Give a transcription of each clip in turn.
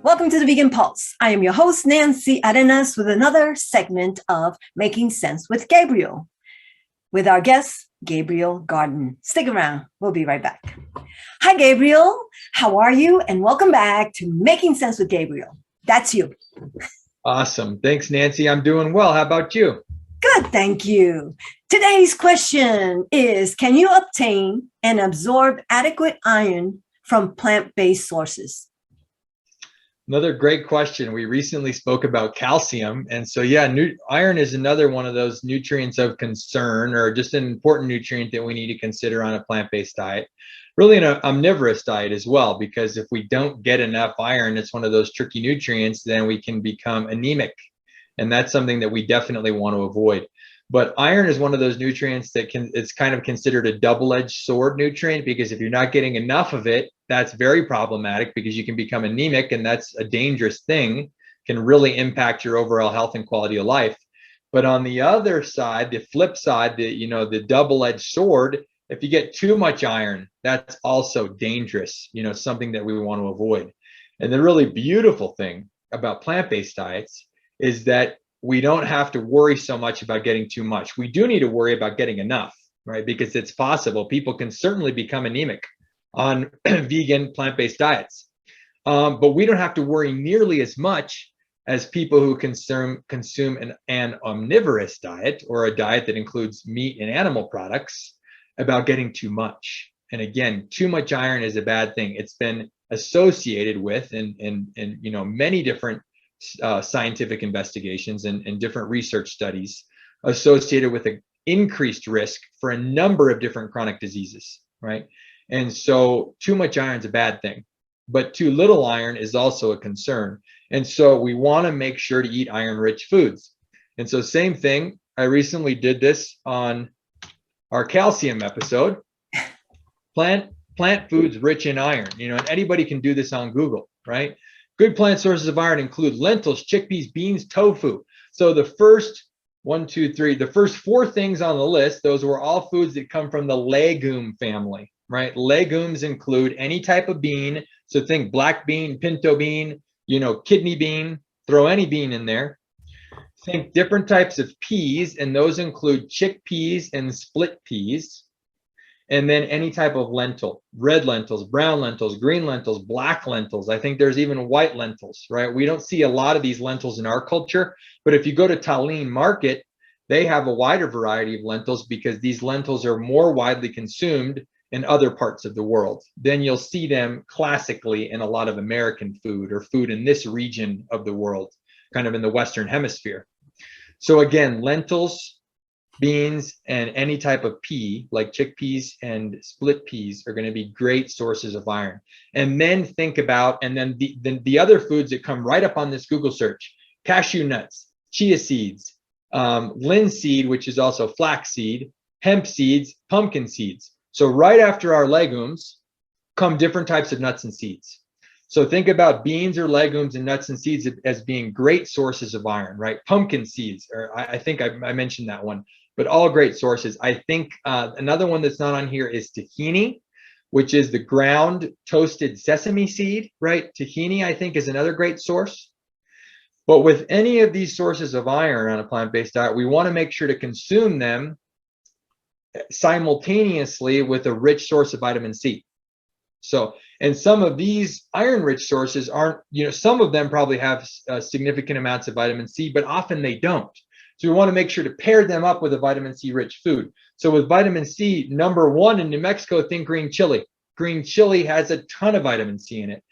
Welcome to the Vegan Pulse. I am your host, Nancy Arenas, with another segment of Making Sense with Gabriel, with our guest, Gabriel Gaarden. Stick around. We'll be right back. Hi, Gabriel. How are you? And welcome back to Making Sense with Gabriel. That's you. Awesome. Thanks, Nancy. I'm doing well. How about you? Good, thank you. Today's question is, can you obtain and absorb adequate iron from plant-based sources? Another great question. We recently spoke about calcium. And so, iron is another one of those nutrients of concern, or just an important nutrient that we need to consider on a plant-based diet. Really an omnivorous diet as well, because if we don't get enough iron, it's one of those tricky nutrients, then we can become anemic. And that's something that we definitely want to avoid. But iron is one of those nutrients that it's kind of considered a double-edged sword nutrient, because if you're not getting enough of it, that's very problematic, because you can become anemic, and that's a dangerous thing, can really impact your overall health and quality of life. But on the other side, the flip side, the double-edged sword, if you get too much iron, that's also dangerous, something that we want to avoid. And the really beautiful thing about plant-based diets is that we don't have to worry so much about getting too much. We do need to worry about getting enough, right? Because it's possible. People can certainly become anemic on vegan plant-based diets. But we don't have to worry nearly as much as people who consume an omnivorous diet, or a diet that includes meat and animal products, about getting too much. And again, too much iron is a bad thing. It's been associated with in many different scientific investigations and different research studies, associated with an increased risk for a number of different chronic diseases, right? And so too much iron is a bad thing, but too little iron is also a concern. And so we want to make sure to eat iron-rich foods. And so same thing, I recently did this on our calcium episode, plant foods rich in iron, and anybody can do this on Google, right? Good plant sources of iron include lentils, chickpeas, beans, tofu. So the first the first four things on the list, those were all foods that come from the legume family, right? Legumes include any type of bean. So think black bean, pinto bean, kidney bean, throw any bean in there. Think different types of peas, and those include chickpeas and split peas. And then any type of lentil, red lentils, brown lentils, green lentils, black lentils. I think there's even white lentils, right? We don't see a lot of these lentils in our culture, but if you go to Tallinn Market, they have a wider variety of lentils, because these lentils are more widely consumed in other parts of the world. Then you'll see them classically in a lot of American food, or food in this region of the world, kind of in the Western Hemisphere. So again, lentils, beans, and any type of pea like chickpeas and split peas are going to be great sources of iron. And then think about, and then the other foods that come right up on this Google search: cashew nuts, chia seeds, linseed, which is also flaxseed, hemp seeds, pumpkin seeds. So right after our legumes come different types of nuts and seeds. So think about beans or legumes and nuts and seeds as being great sources of iron, right? Pumpkin seeds, or I think I mentioned that one, but all great sources. I think another one that's not on here is tahini, which is the ground toasted sesame seed, right? Tahini, I think, is another great source. But with any of these sources of iron on a plant-based diet, we want to make sure to consume them simultaneously with a rich source of vitamin C. So, and some of these iron-rich sources aren't, some of them probably have significant amounts of vitamin C, but often they don't. So we want to make sure to pair them up with a vitamin C rich food. So with vitamin C, number one in New Mexico, think green chili. Green chili has a ton of vitamin C in it.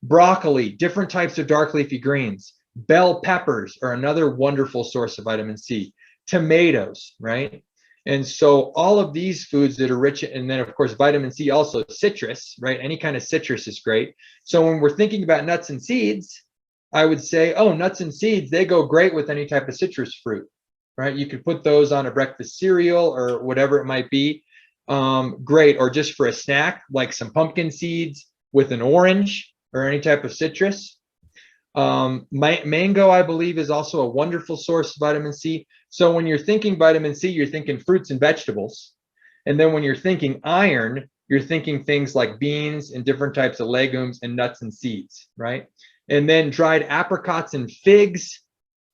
Broccoli, different types of dark leafy greens. Bell peppers are another wonderful source of vitamin C. Tomatoes, right? And so all of these foods that are rich, and then of course vitamin C, also citrus, right? Any kind of citrus is great. So when we're thinking about nuts and seeds, I would say, nuts and seeds, they go great with any type of citrus fruit, right? You could put those on a breakfast cereal or whatever it might be. Great. Or just for a snack, like some pumpkin seeds with an orange or any type of citrus. Mango, I believe, is also a wonderful source of vitamin C. So when you're thinking vitamin C, you're thinking fruits and vegetables. And then when you're thinking iron, you're thinking things like beans and different types of legumes and nuts and seeds, right? And then dried apricots and figs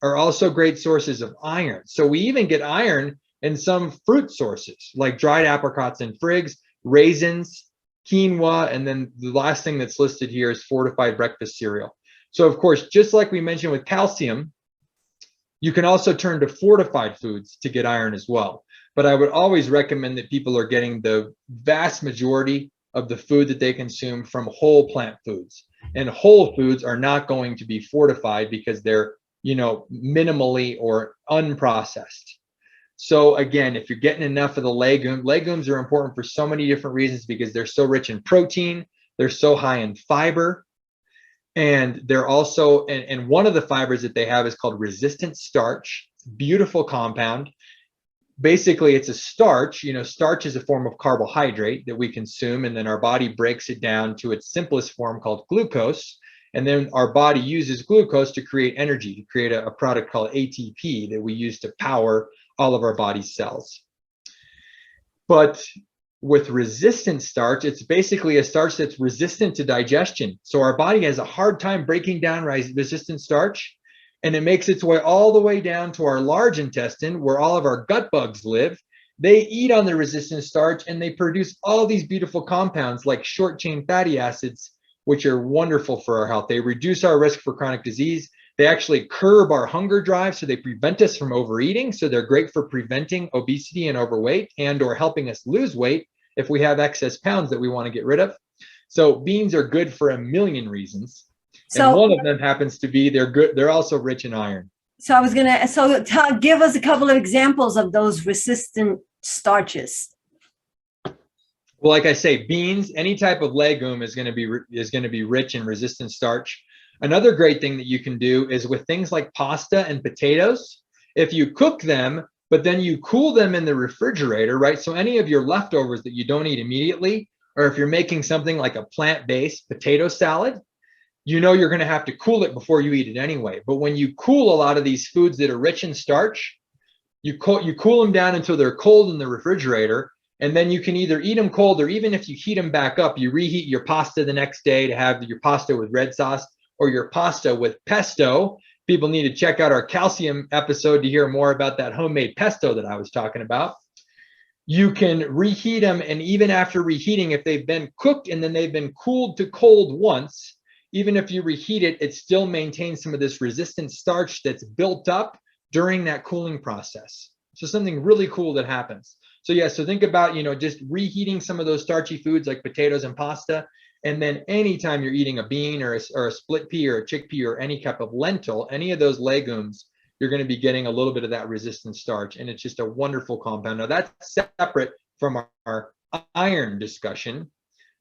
are also great sources of iron. So we even get iron in some fruit sources like dried apricots and figs, raisins, quinoa, and then the last thing that's listed here is fortified breakfast cereal. So of course, just like we mentioned with calcium, you can also turn to fortified foods to get iron as well. But I would always recommend that people are getting the vast majority of the food that they consume from whole plant foods. And whole foods are not going to be fortified because they're, minimally or unprocessed. So again, if you're getting enough of the legumes are important for so many different reasons because they're so rich in protein, they're so high in fiber, and they're also, and one of the fibers that they have is called resistant starch. Beautiful compound. Basically, it's a starch. Starch is a form of carbohydrate that we consume, and then our body breaks it down to its simplest form called glucose. And then our body uses glucose to create energy, to create a product called ATP that we use to power all of our body's cells. But with resistant starch, it's basically a starch that's resistant to digestion. So our body has a hard time breaking down resistant starch, and it makes its way all the way down to our large intestine where all of our gut bugs live. They eat on the resistant starch and they produce all these beautiful compounds like short chain fatty acids, which are wonderful for our health. They reduce our risk for chronic disease. They actually curb our hunger drive, so they prevent us from overeating. So they're great for preventing obesity and overweight and or helping us lose weight if we have excess pounds that we want to get rid of. So beans are good for a million reasons. And one of them happens to be they're also rich in iron. So I was give us a couple of examples of those resistant starches. Well, like I say, beans, any type of legume is going to be rich in resistant starch. Another great thing that you can do is with things like pasta and potatoes, if you cook them, but then you cool them in the refrigerator, right? So any of your leftovers that you don't eat immediately, or if you're making something like a plant-based potato salad, you're going to have to cool it before you eat it anyway. But when you cool a lot of these foods that are rich in starch, you cool them down until they're cold in the refrigerator, and then you can either eat them cold, or even if you heat them back up, you reheat your pasta the next day to have your pasta with red sauce or your pasta with pesto. People need to check out our calcium episode to hear more about that homemade pesto that I was talking about. You can reheat them, and even after reheating, if they've been cooked and then they've been cooled to cold once, even if you reheat it, it still maintains some of this resistant starch that's built up during that cooling process. So something really cool that happens. So yeah, so think about, just reheating some of those starchy foods like potatoes and pasta. And then anytime you're eating a bean or a split pea or a chickpea or any type of lentil, any of those legumes, you're going to be getting a little bit of that resistant starch. And it's just a wonderful compound. Now that's separate from our iron discussion,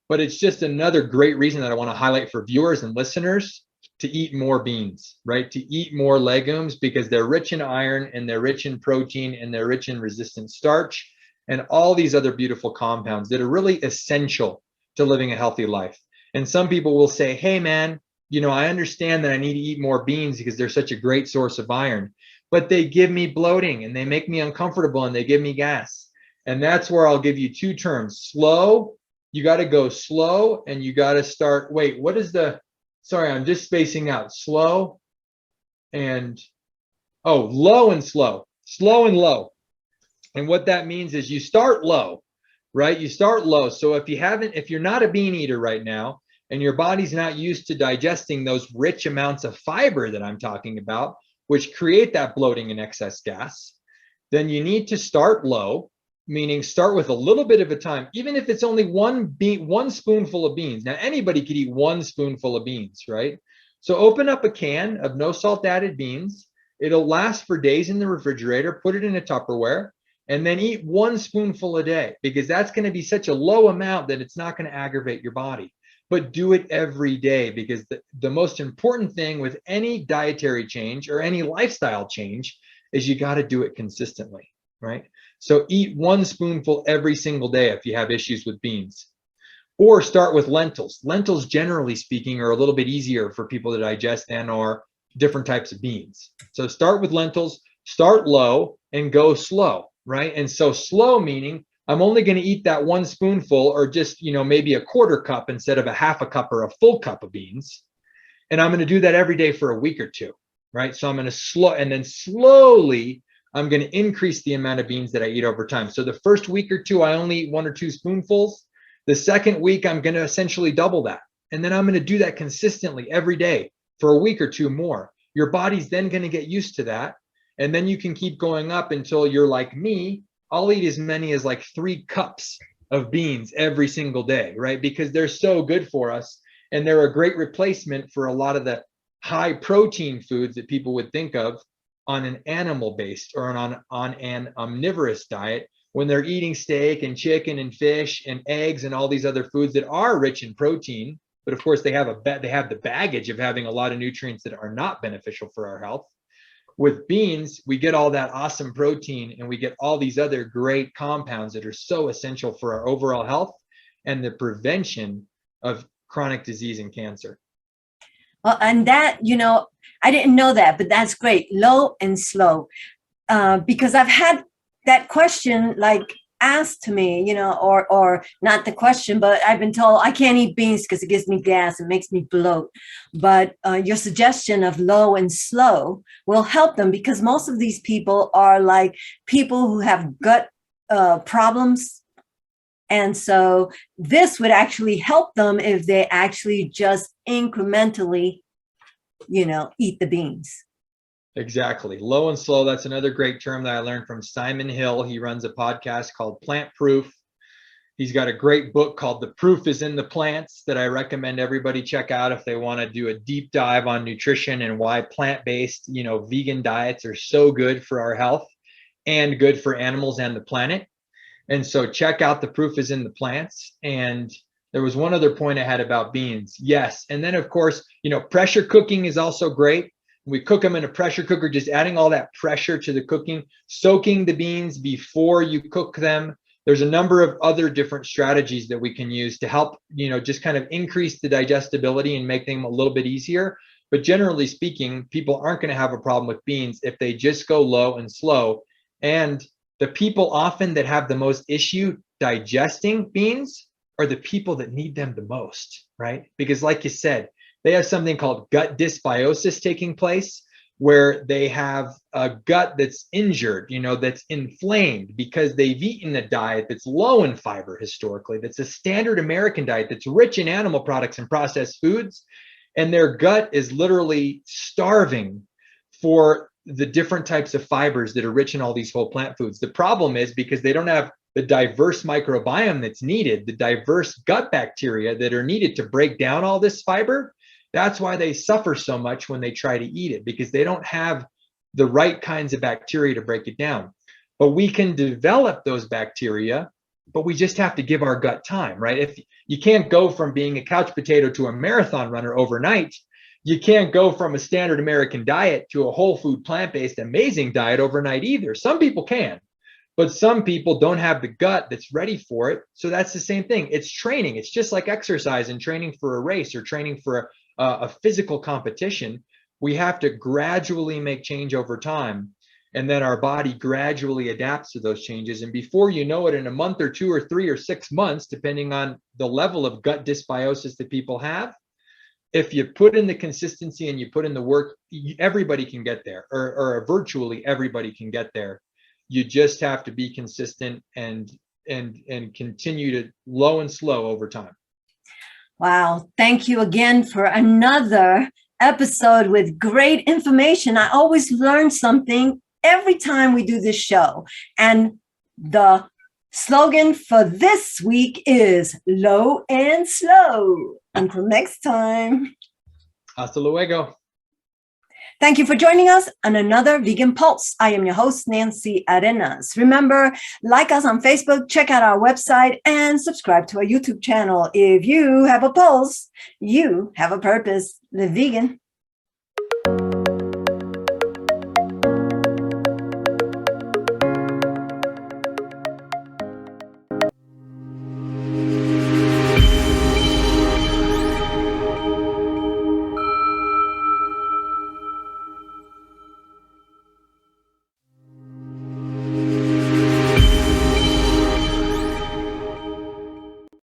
but it's just another great reason that I want to highlight for viewers and listeners to eat more beans, right? To eat more legumes because they're rich in iron and they're rich in protein and they're rich in resistant starch and all these other beautiful compounds that are really essential to living a healthy life. And some people will say, hey man, I understand that I need to eat more beans because they're such a great source of iron, but they give me bloating and they make me uncomfortable and they give me gas. And that's where I'll give you two terms. Slow, you got to go slow, and you got to start, sorry, I'm just spacing out. Slow and, low and slow and low. And what that means is you start low, right? You start low. So if you're not a bean eater right now, and your body's not used to digesting those rich amounts of fiber that I'm talking about, which create that bloating and excess gas, then you need to start low, meaning start with a little bit of a time, even if it's only one spoonful of beans. Now, anybody could eat one spoonful of beans, right? So open up a can of no salt added beans. It'll last for days in the refrigerator. Put it in a Tupperware, and then eat one spoonful a day, because that's going to be such a low amount that it's not going to aggravate your body. But do it every day, because the most important thing with any dietary change or any lifestyle change is you got to do it consistently, right? So eat one spoonful every single day if you have issues with beans. Or start with lentils. Lentils, generally speaking, are a little bit easier for people to digest than are different types of beans. So start with lentils, start low and go slow, right? And so slow meaning I'm only going to eat that one spoonful, or just, maybe a quarter cup instead of a half a cup or a full cup of beans. And I'm going to do that every day for a week or two, right? So I'm going to slowly, I'm going to increase the amount of beans that I eat over time. So the first week or two, I only eat 1 or 2 spoonfuls. The second week, I'm going to essentially double that. And then I'm going to do that consistently every day for a week or two more. Your body's then going to get used to that. And then you can keep going up until you're like me. I'll eat as many as like 3 cups of beans every single day, right? Because they're so good for us. And they're a great replacement for a lot of the high protein foods that people would think of on an animal based or on an omnivorous diet, when they're eating steak and chicken and fish and eggs and all these other foods that are rich in protein. But of course, they have the baggage of having a lot of nutrients that are not beneficial for our health. With beans, we get all that awesome protein and we get all these other great compounds that are so essential for our overall health and the prevention of chronic disease and cancer. Well, and that, I didn't know that, but that's great. Low and slow. Because I've had that question like asked to me, or not the question, but I've been told I can't eat beans because it gives me gas, it makes me bloat. But your suggestion of low and slow will help them, because most of these people are like people who have gut problems. And so this would actually help them if they actually just incrementally, eat the beans. Exactly. Low and slow. That's another great term that I learned from Simon Hill. He runs a podcast called Plant Proof. He's got a great book called The Proof is in the Plants that I recommend everybody check out if they want to do a deep dive on nutrition and why plant-based, vegan diets are so good for our health and good for animals and the planet. And so check out The Proof is in the Plants. And there was one other point I had about beans. Yes. And then of course, pressure cooking is also great. We cook them in a pressure cooker, just adding all that pressure to the cooking, soaking the beans before you cook them. There's a number of other different strategies that we can use to help, just kind of increase the digestibility and make them a little bit easier. But generally speaking, people aren't going to have a problem with beans if they just go low and slow. And the people often that have the most issue digesting beans are the people that need them the most, right? Because like you said, they have something called gut dysbiosis taking place, where they have a gut that's injured, that's inflamed because they've eaten a diet that's low in fiber historically, that's a standard American diet that's rich in animal products and processed foods. And their gut is literally starving for the different types of fibers that are rich in all these whole plant foods. The problem is because they don't have the diverse microbiome that's needed, the diverse gut bacteria that are needed to break down all this fiber. That's why they suffer so much when they try to eat it, because they don't have the right kinds of bacteria to break it down. But we can develop those bacteria, but we just have to give our gut time, right? If you can't go from being a couch potato to a marathon runner overnight, you can't go from a standard American diet to a whole food, plant-based, amazing diet overnight either. Some people can, but some people don't have the gut that's ready for it. So that's the same thing. It's training. It's just like exercise and training for a race or training for a physical competition. We have to gradually make change over time, and then our body gradually adapts to those changes. And before you know it, in a month or 2 or 3 or 6 months, depending on the level of gut dysbiosis that people have, if you put in the consistency and you put in the work, everybody can get there, or virtually everybody can get there. You just have to be consistent and continue to low and slow over time. Wow. Thank you again for another episode with great information. I always learn something every time we do this show. And the slogan for this week is low and slow. Until next time. Hasta luego. Thank you for joining us on another Vegan Pulse. I am your host, Nancy Arenas. Remember, like us on Facebook, check out our website, and subscribe to our YouTube channel. If you have a pulse, you have a purpose. Live vegan.